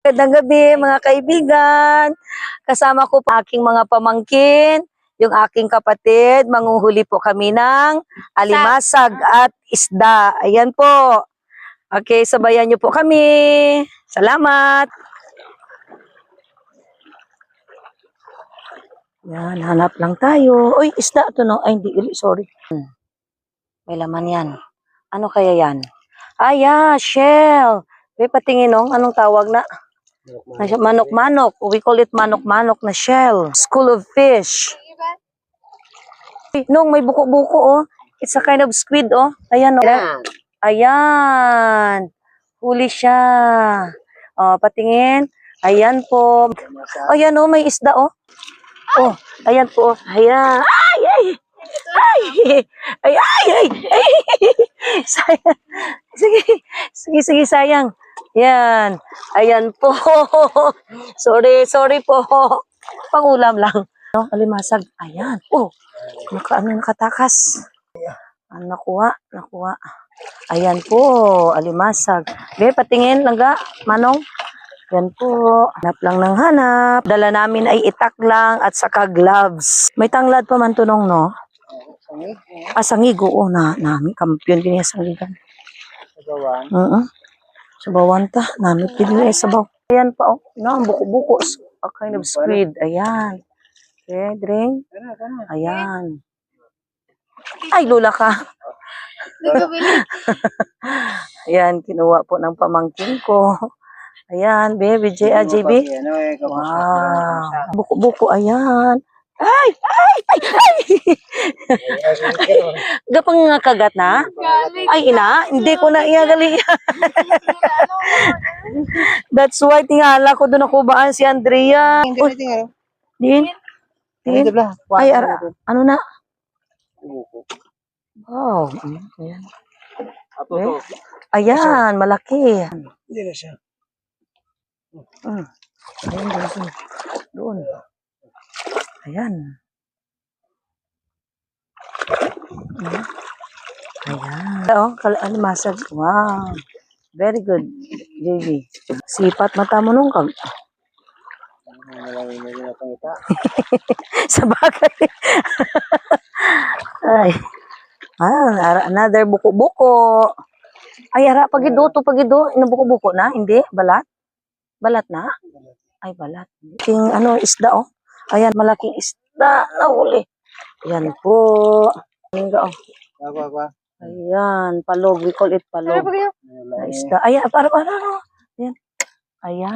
Magandang gabi mga kaibigan. Kasama ko po aking mga pamangkin, yung aking kapatid. Manguhuli po kami ng alimasag at isda. Ayan po. Okay, sabayan niyo po kami. Salamat. Yan, hanap lang tayo. Uy, isda to no. Ay, hindi. Sorry. May laman yan. Ano kaya yan? Shell. May patingin nung anong tawag na? Manok-manok. We call it manok-manok na shell. School of fish. Nung may buko-buko oh. It's a kind of squid oh. Ayan oh. Ayan. Huli siya. Oh, patingin. Ayan po. Ayan oh, may isda oh. Oh, ayan po. Ayan. Ay, ay. Ay, ay, ay, ay, ay. Sayang. Sige, sayang. Yan. Ayan po. Sorry po. Pangulam lang. No, alimasag. Ayan. Oh, nakatakas. Nakuha. Ayan po, alimasag. Okay, patingin, langga, manong. Yan po. Hanap lang ng hanap. Dala namin ay itak lang at saka gloves. May tanglad pa man tunong, no? Sangig, oo na. Nami, kampiyon din yung sangigan. Sabawan? Sabawan ta. Nami, din yung sabaw. Ayan pa, oh. No, buko-buko. A kind of squid. Ayan. Okay, drink. Ayan. Ay, lula ka. Ayan, kinuha po ng pamangkin ko. Ayan, baby, JB. Wow. Buko-buko, ayan. Ay! Gapang nga kagat na? Ay, ina, hindi ko na iyagali. That's why tingala ko doon ako baan si Andrea. Din? Ay, ano na? Wow. Ayan. Ayan, malaki. Hindi na siya. Ayan, doon. Ayan. Ayan. Oh, alimasag. Wow. Very good, JB. Sipat mata mo nung kag. Sa bagay. Ay. Another buko-buko. Ay, pagido. Buko-buko na? Hindi? Balat? Balat na? Ay, balat. King isda, oh. Ayan, malaking isda. Nahuli. Ayan po. Ayan, palog. We call it palog. Isda. Ayan, para. Ayan. Ayan.